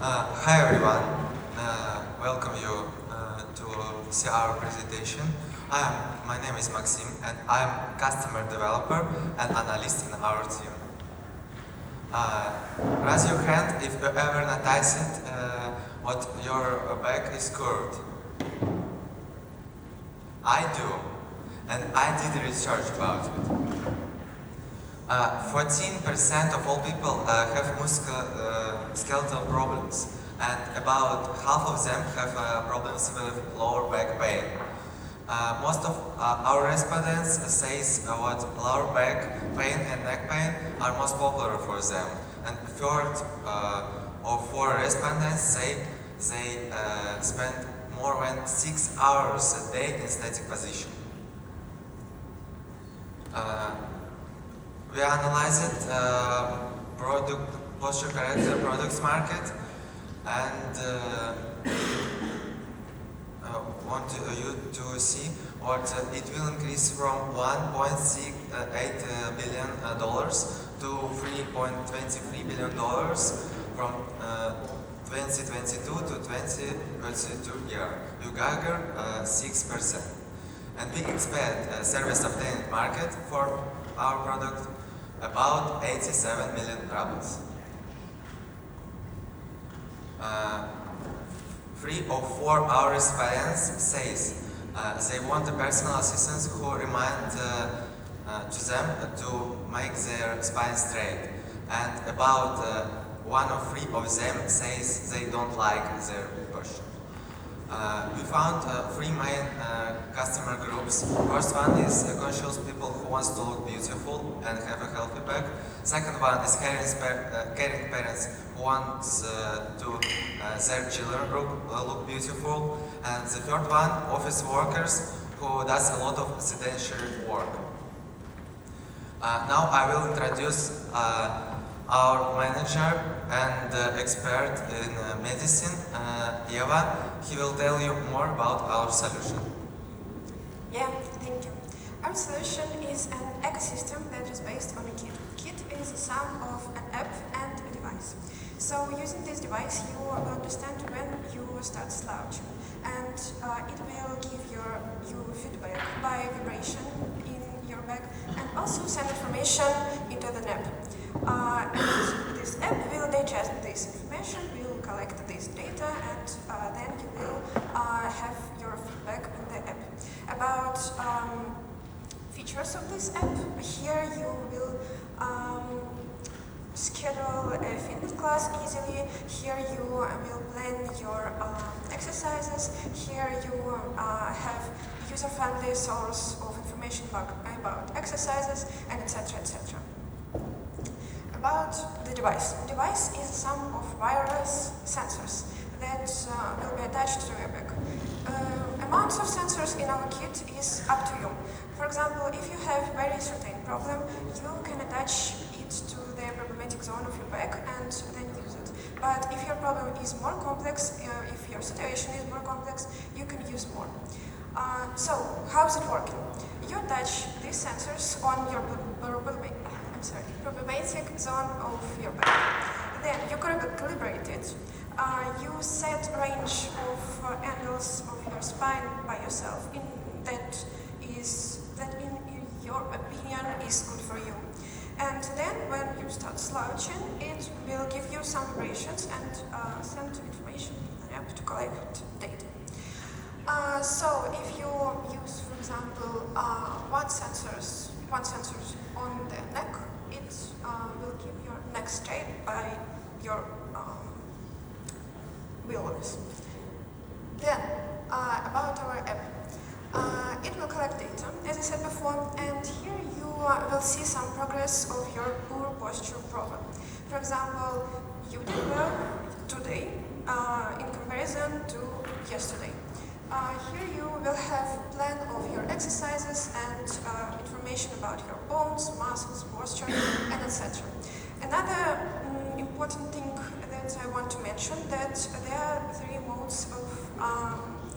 Hi everyone, welcome you to see our presentation. My name is Maxim and I'm customer developer and analyst in our team. Raise your hand if you ever noticed what your back is curved. I do, and I did research about it. 14% of all people have musculoskeletal problems, and about half of them have problems with lower back pain. Most of our respondents says what lower back pain and neck pain are most popular for them, and a third of 4 respondents say they spend more than 6 hours a day in static position. We analyzed posture corrector products market and want you to see what it will increase from $1.68 billion to $3.23 billion from 2022 to 2032 year. You gather 6%. And we expect service obtained market for our product about 87 million rubles. 3 of 4 our respondents says they want a personal assistant who remind to them to make their spine straight, and about 1 of 3 of them says they don't like their posture. We found 3 main customer groups. First one is conscious people who wants to look beautiful and have a healthy back. Second one is caring parents who wants their children look beautiful. And the third one, office workers who does a lot of sedentary work. Now I will introduce our manager and expert in medicine, Eva. He will tell you more about our solution. Yeah, thank you. Our solution is an ecosystem that is based on a kit. Kit is the sum of an app and a device. So using this device, you will understand when you start slouching, and it will give you feedback by vibration in your back, and also send information into the app. And this app will digest this information, will collect this data, and then you will have your feedback in the app. About features of this app, here you will schedule a fitness class easily. Here you will plan your exercises. Here you have user-friendly source of information about exercises, and etc. etc. About the device. The device is a sum of wireless sensors that will be attached to your back. Amounts of sensors in our kit is up to you. For example, if you have a very certain problem, you can attach it to the problematic zone of your back and then use it. But if your problem is more complex, if your situation is more complex, you can use more. So, how is it working? You attach these sensors on your problematic zone of your back. Then you calibrate it. You set range of angles of your spine by yourself. That in your opinion is good for you. And then when you start slouching, it will give you some vibrations and send information to the app to collect data. So if you use, for example, one sensor on the neck, it will keep your neck straight by your wheelers. Then, about our app, it will collect data, as I said before, and here you will see some progress of your poor posture problem. For example, you did well today in comparison to yesterday. Here you will have a plan of your exercises and information about your bones, muscles, posture, and etc. Another important thing that I want to mention that there are 3 modes of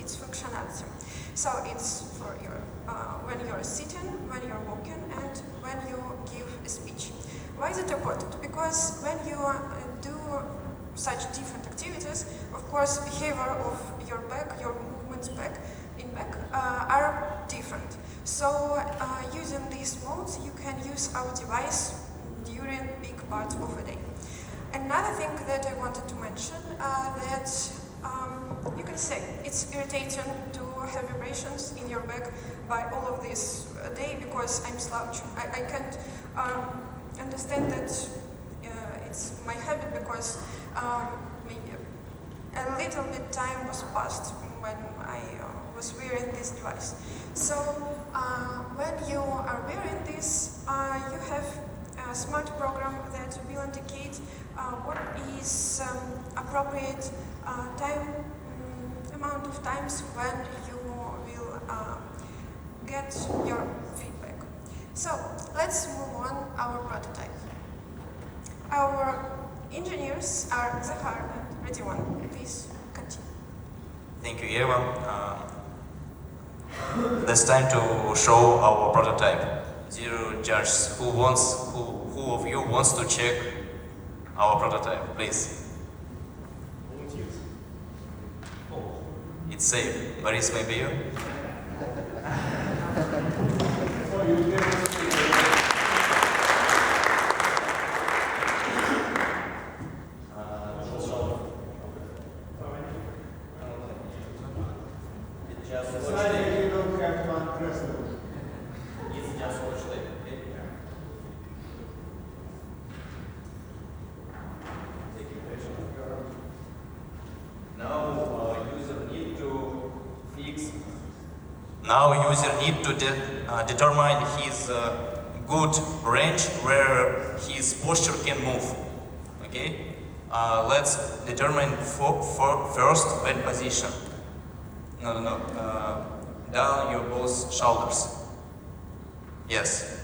its functionality. So it's for your when you're sitting, when you're walking, and when you give a speech. Why is it important? Because when you do such different activities, of course, behavior of your back, your movements back in back are different. So using these modes, you can use our device during big parts of the day. Another thing that I wanted to mention that you can say it's irritating to have vibrations in your back by all of this day because I'm slouching. I can't understand that it's my habit because maybe a little bit time was passed when I was wearing this device. So when you are wearing this, you have a smart program that will indicate what is appropriate amount of times when you will get your feedback. So let's move on our prototype. Our engineers are Zahar and Rediwan. Please continue. Thank you, Eva. It's time to show our prototype. Dear judges, who of you wants to check our prototype, please? Volunteers. It's safe. Boris, maybe you? Now user need to determine his good range where his posture can move. Okay, let's determine for first bed position. No. Down your both shoulders. Yes.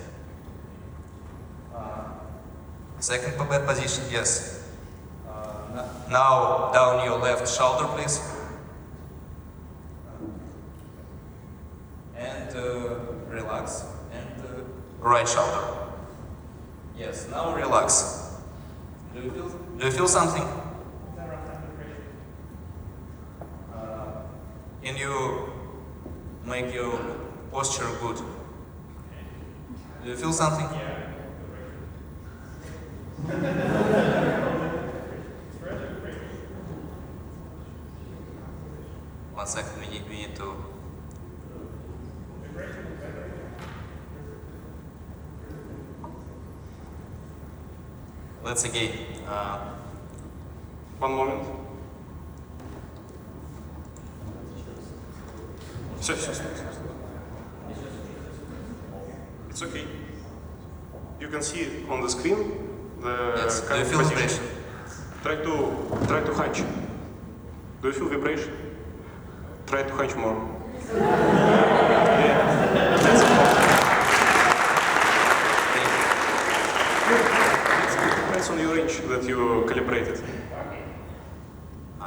Second bed position. Yes. Now down your left shoulder, please. And relax. And right shoulder. Yes. Now relax. Do you feel something? Can you make your posture good? Do you feel something? Yeah. 1 second, we need to. Let's again. 1 moment. Все. It's okay. You can see on the screen the Yes. Do kind you of feel position. vibration? Try to hunch. Do you feel vibration? Try to hunch more. That's important. It depends on your range that you calibrated.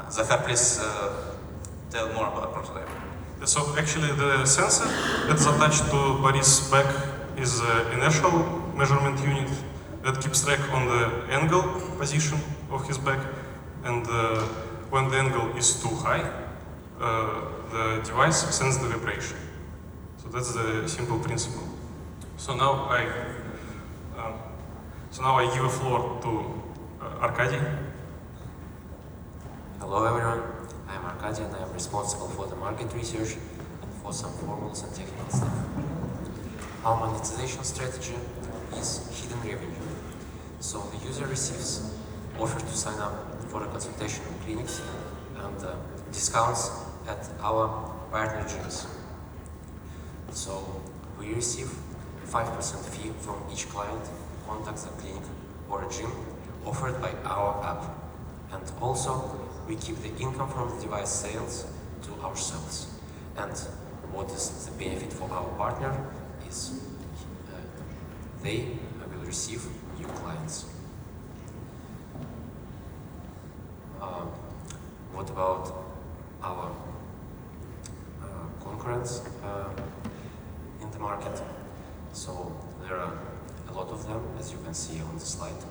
Zahar, please tell more about prototype. So actually the sensor that's attached to Boris' back is an inertial measurement unit that keeps track on the angle position of his back, and when the angle is too high, the device sends the vibration. So that's the simple principle. So now I give a floor to Arkady. Hello everyone, I'm Arkady and I'm responsible for the market research and for some formulas and technical stuff. Our monetization strategy is hidden revenue. So the user receives offers to sign up for a consultation in clinics and discounts at our partner gyms. So we receive 5% fee from each client who contacts the clinic or a gym offered by our app. And also we keep the income from the device sales to ourselves. And what is the benefit for our partner is they will receive new clients. What about our concurrents in the market? So there are a lot of them, as you can see on the slide.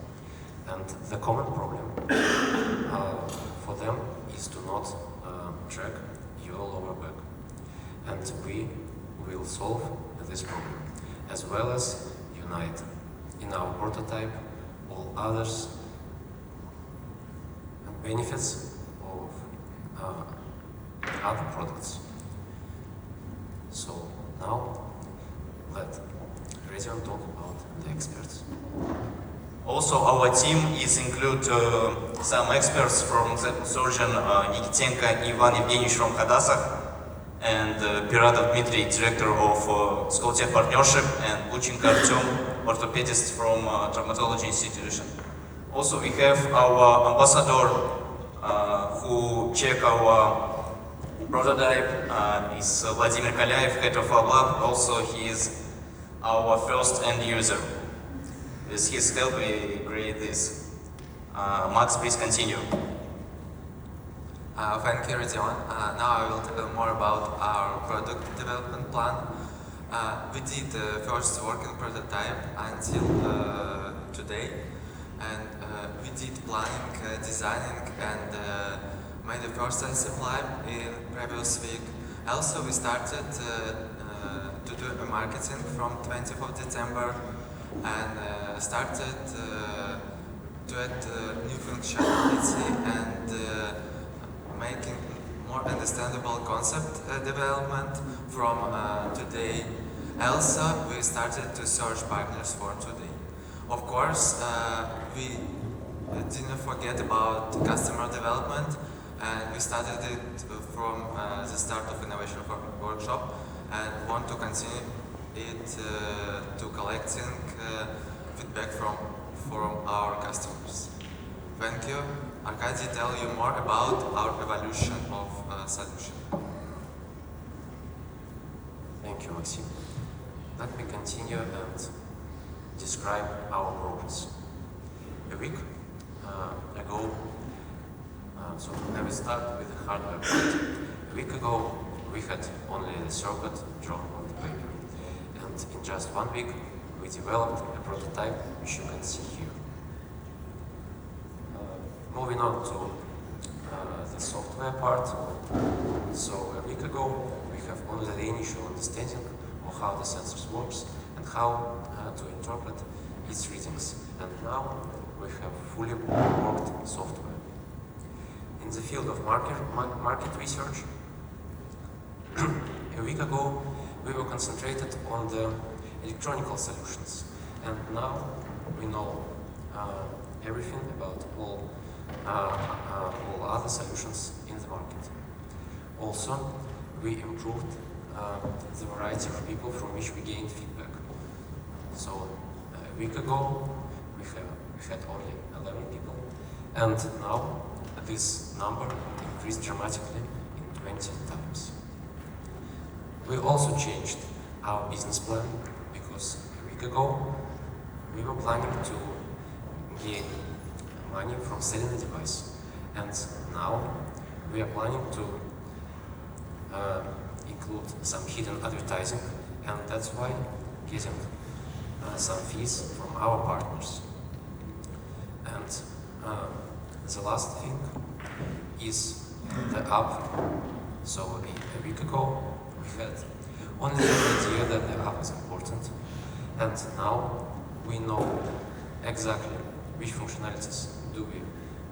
And the common problem for them is to not track your lower back. And we will solve this problem, as well as unite in our prototype all others benefits of other products. So now let Radeon talk about the experts. Also, our team is include some experts from the surgeon Nikitenko Ivan Evgenievich from Hadassah, and Piratov Dmitry, director of Skoltech Partnership, and Luchenko Artyom, orthopedist from Traumatology Institution. Also, we have our ambassador who check our prototype, is Vladimir Kalyaev, head of our lab. Also, he is our first end user. With his help, we create this. Max, please continue. Thank you, Radeon. Now I will tell you more about our product development plan. We did the first working prototype until today, and we did planning, designing, and made the first supply in previous week. Also, we started to do a marketing from 20th of December and started to add new functionality and making more understandable concept development from today. Also, we started to search partners for today. Of course, we didn't forget about customer development, and we started it from the start of Innovation Workshop and want to continue it to collecting feedback from our customers. Thank you. Arkady tell you more about our evolution of solution. Thank you, Maxim. Let me continue and describe our progress. A week ago, so I will start with the hardware part. A week ago, we had only the circuit drawn on the paper, and in just 1 week, we developed a prototype, which you can see here. Moving on to the software part. So a week ago, we have only the initial understanding of how the sensors works and how to interpret its readings. And now we have fully worked software. In the field of market research, a week ago, we were concentrated on the electronic solutions. And now we know everything about all other solutions in the market. Also, we improved the variety of people from which we gained feedback. So a week ago, we had only 11 people, and now this number increased dramatically in 20 times. We also changed our business plan because a week ago we were planning to gain money from selling the device, and now we are planning to include some hidden advertising, and that's why getting some fees from our partners. And the last thing is the app. So a week ago we had only the idea that the app is important, and now we know exactly which functionalities do we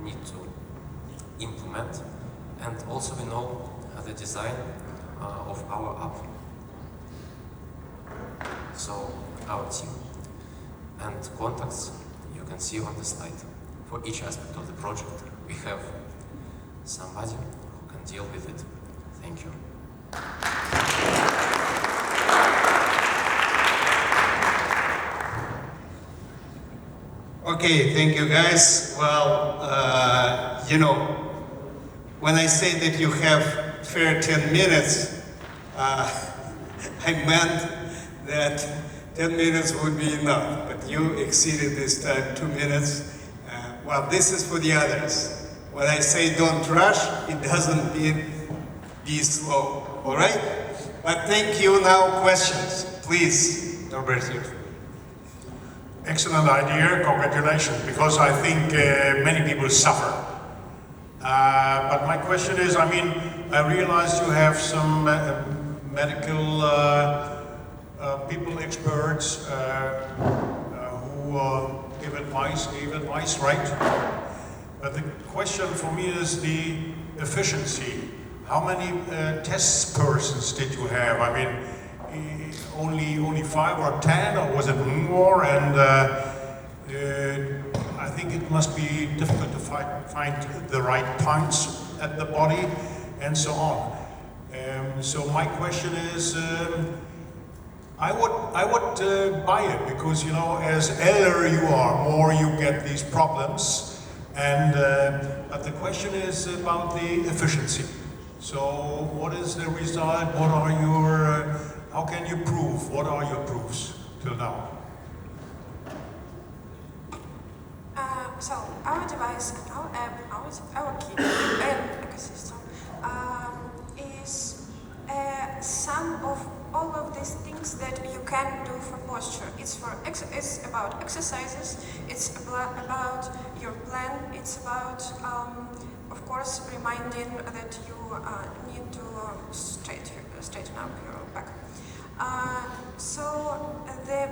need to implement, and also we know the design of our app. So our team and contacts you can see on the slide. For each aspect of the project, we have somebody who can deal with it. Thank you. Okay, thank you guys. Well, when I say that you have fair 10 minutes, I meant that 10 minutes would be enough, but you exceeded this time 2 minutes. Well, this is for the others. When I say don't rush, it doesn't mean be slow, all right? But thank you. Now questions, please. Norbert here. Excellent idea, congratulations, because I think many people suffer. But my question is, I mean, I realize you have some medical people, experts, who give advice, right? But the question for me is the efficiency. How many test persons did you have? I mean, only 5 or 10, or was it more? And I think it must be difficult to find the right points at the body and so on. So my question is, I would buy it, because, you know, as elder you are, more you get these problems. And but the question is about the efficiency. So what is the result? What are your how can you prove? What are your proofs till now? So our device, our app, our key and ecosystem is a sum of all of these things that you can do for posture. It's about exercises. It's about your plan. It's about, of course, reminding that you need to straighten up your back. So the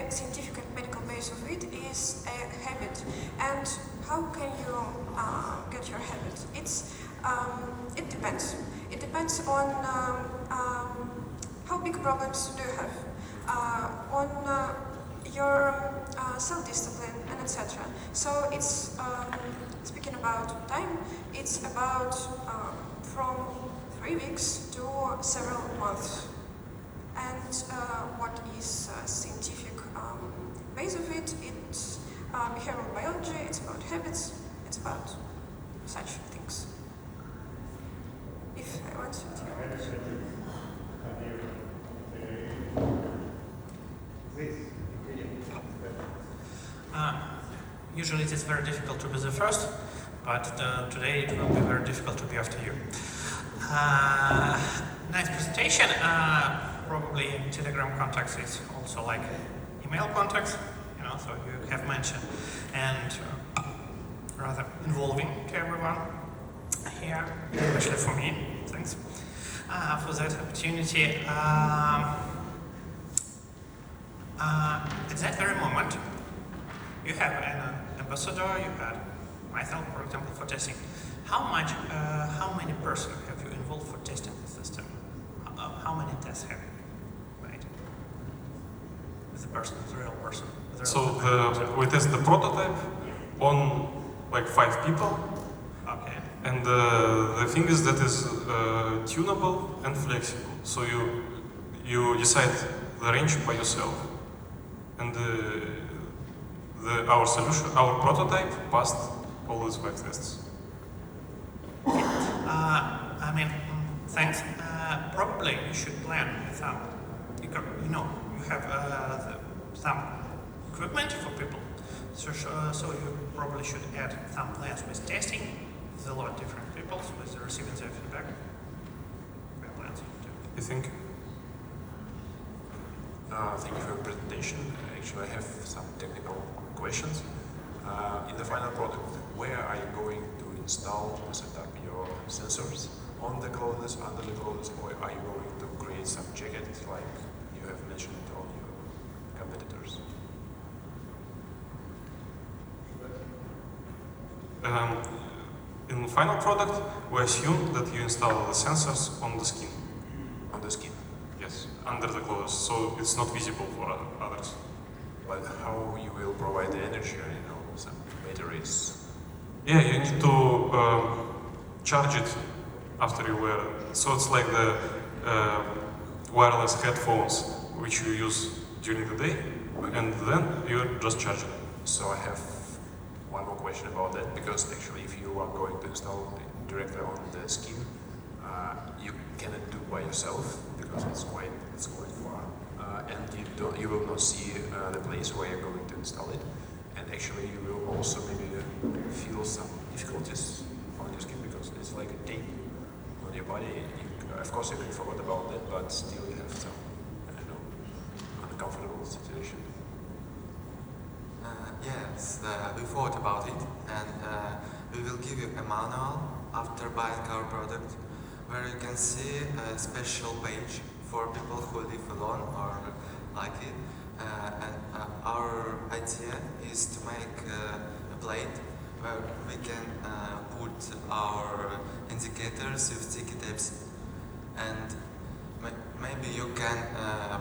scientific and medical base of it is a habit. And how can you get your habit? It depends. It depends on how big problems do you have, on your self-discipline and etc. So it's speaking about time. It's about from 3 weeks to several months. And what is scientific base of it? It's behavioral biology. It's about habits. It's about such things. If I answered you. Usually it is very difficult to be the first, but today it will be very difficult to be after you. Nice presentation. Probably Telegram contacts is also like email contacts, you know, so you have mentioned, and rather involving to everyone here, especially for me. Thanks for that opportunity. At that very moment, you have an ambassador, you had myself, for example, for testing. How many persons have you involved for testing the system? How many tests have you made? With the person, the real person. We test the prototype on like 5 people. Okay. And the thing is that is tunable and flexible. So you decide the range by yourself. And our solution, our prototype passed all these 5 tests. I mean, thanks. Probably you should plan some. You have some equipment for people. So you probably should add some plans with testing with a lot of different people with receiving their feedback. Plans too. You think? Thank you for your presentation. Actually, I have some technical questions. In the final product, where are you going to install to set up your sensors? On the clothes, under the clothes, or are you going to create some jackets like you have mentioned on your competitors? In the final product, we assume that you install the sensors on the skin. On the skin? Yes, under the clothes, so it's not visible for others. But how you will provide the energy, you know, some batteries? Yeah, you need to charge it after you wear it. So it's like the wireless headphones which you use during the day, and then you just charge it. So I have one more question about that, because actually if you are going to install it directly on the skin, you cannot do by yourself because it's quite far, and you will not see the place where you're going to install it, and actually you will also maybe feel some difficulties on your skin because it's like a tape on your body. Of course you can forget about that, but still you have some, I don't know, uncomfortable situation. Yes, we thought about it, and we will give you a manual after buying our product, where you can see a special page for people who live alone or like it. Our idea is to make a plate where we can put our indicators with sticky tapes, and maybe you can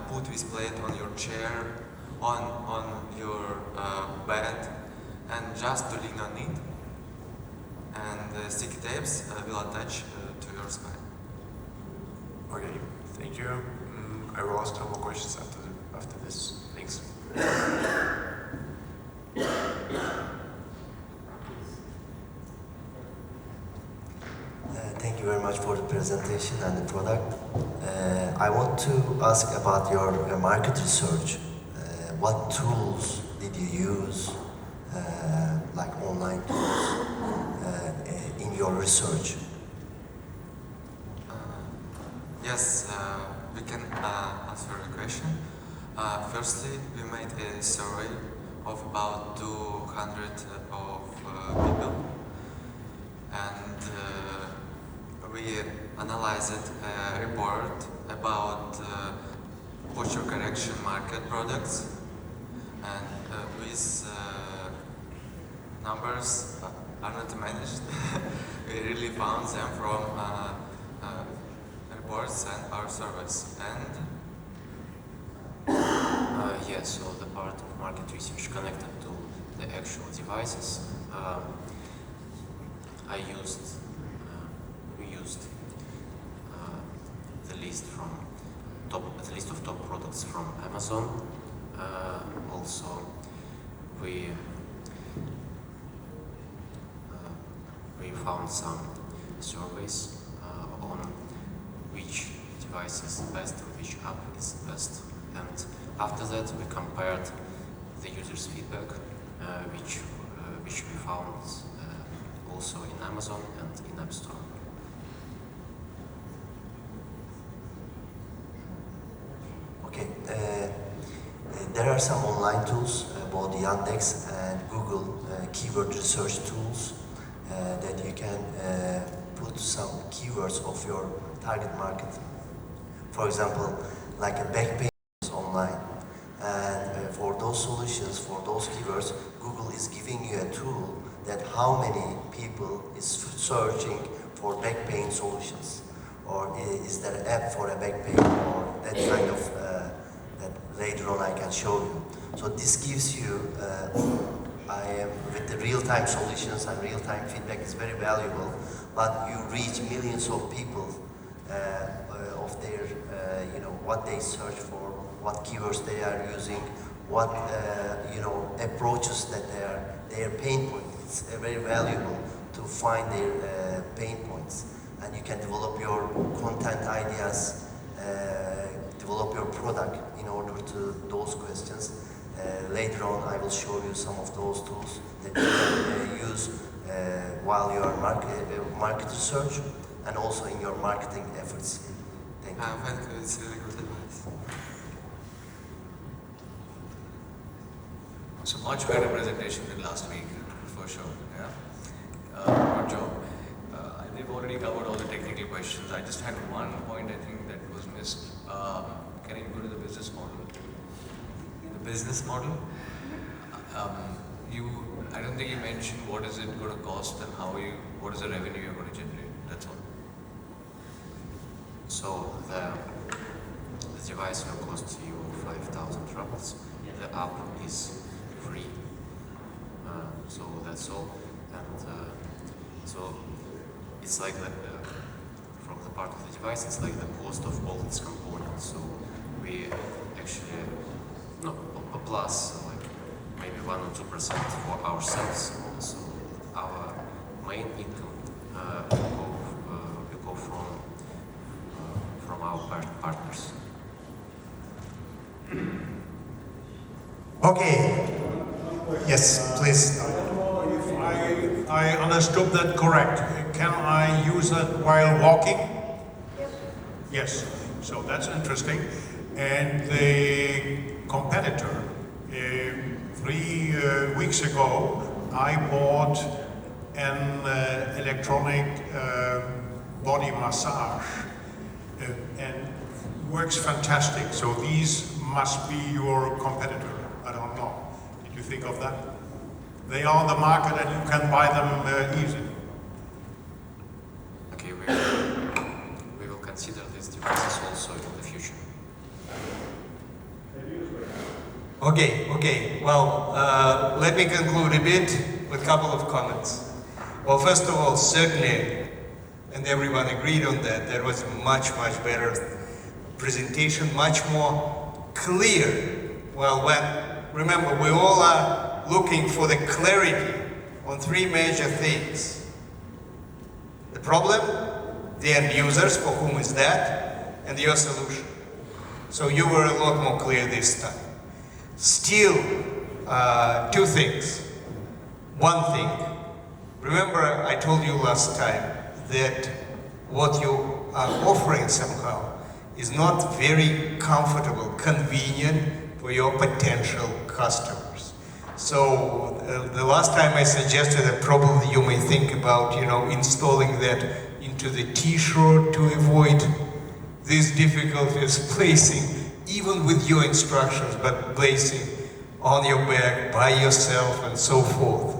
put this plate on your chair, on your bed, and just to lean on it, and sticky tapes will attach to your spine. Okay, thank you. I will ask some more questions after this. Thanks. Thank you very much for the presentation and the product. I want to ask about your market research. What tools did you use, like online tools, in your research? Yes, we can answer the question. Firstly, we made a survey of about 200 of people, and we analyzed a report about posture correction market products, and these numbers are not managed. We really found them from reports and our surveys. And yes, so the part of market research connected to the actual devices, we used the list of top products from Amazon. Also, we found some surveys on which device is best and which app is best. And after that, we compared the users' feedback, which we found also in Amazon and in App Store. Okay, there are some online tools, both Yandex and Google keyword research tools, that you can put some keywords of your target market. For example, like a back pain is online, and for those solutions, for those keywords, Google is giving you a tool that how many people is searching for back pain solutions, or is there an app for a back pain, or that kind of that later on I can show you. So this gives you, with the real-time solutions and real-time feedback is very valuable, but you reach millions of people of their, what they search for, what keywords they are using, what, approaches that their pain point. It's very valuable to find their pain points, and you can develop your content ideas, develop your product in order to those questions. Later on, I will show you some of those tools that you can use while you are market research and also in your marketing efforts. Thank you. Thank you. It's really good advice. So much better presentation than last week, for sure. Yeah. Good job. They've already covered all the technical questions. I just had one point I think that was missed. Can I go to the business model? The business model. I don't think you mentioned what is it going to cost and what is the revenue you're going to generate. That's all. So the device will cost you 5,000 rubles. The app is free. So that's all. And so it's like from the part of the device, it's like the cost of all its components. So we actually, plus like maybe 1 or 2% for ourselves. So our main income will go from our partners. Okay. Yes, please. If I understood that correct, can I use that while walking? Yes. So that's interesting. And the competitor, 3 weeks ago, I bought an electronic body massage and works fantastic. So these must be your competitor. I don't know. Did you think of that? They are on the market and you can buy them easily. Okay, we will consider these devices also in the future. Okay. Well, let me conclude a bit with a couple of comments. Well, first of all, certainly, and everyone agreed on that, there was a much better presentation, much more clear. Well, remember, we all are looking for the clarity on 3 major things. The problem, the end users, for whom is that, and your solution. So you were a lot more clear this time. Still, 2 things. One thing, remember I told you last time that what you are offering somehow is not very comfortable, convenient for your potential customers. So the last time I suggested that probably you may think about, installing that into the t-shirt to avoid these difficulties, placing, even with your instructions, but placing on your bag by yourself and so forth.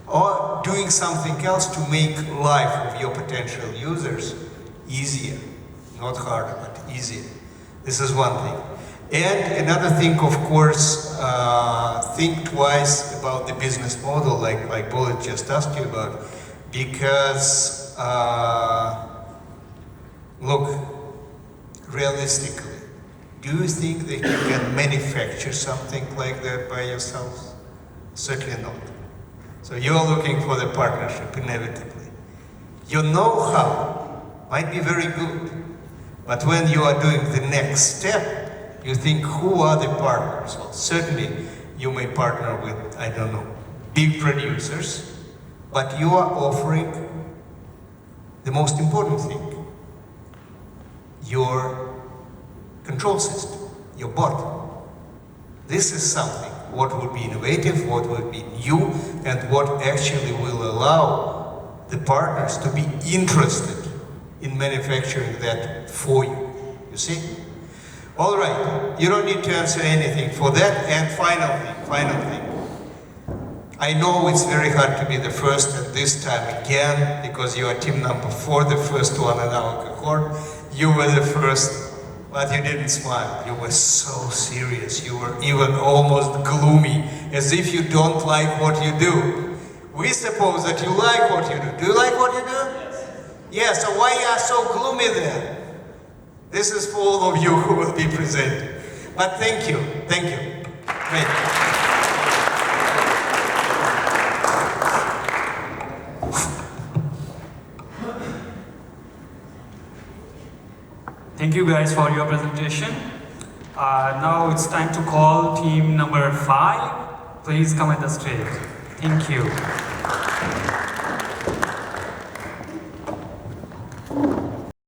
Or doing something else to make life of your potential users easier. Not harder, but easier. This is one thing. And another thing, of course, think twice about the business model, like Bullet just asked you about, because, look, realistically, do you think that you can manufacture something like that by yourselves? Certainly not. So you're looking for the partnership, inevitably. Your know-how might be very good, but when you are doing the next step, you think, who are the partners? Well, certainly you may partner with, I don't know, big producers, but you are offering the most important thing, your control system, your bot. This is something, what would be innovative, what would be new, and what actually will allow the partners to be interested in manufacturing that for you. You see? All right, you don't need to answer anything for that. And final thing. I know it's very hard to be the first at this time again, because you are team number 4, the first one in our cohort. You were the first. But you didn't smile. You were so serious. You were even almost gloomy, as if you don't like what you do. We suppose that you like what you do. Do you like what you do? Yes. So why are you so gloomy then? This is for all of you who will be presenting. But thank you. Great. Thank you guys for your presentation. Now it's time to call team number 5. Please come at the stage. Thank you.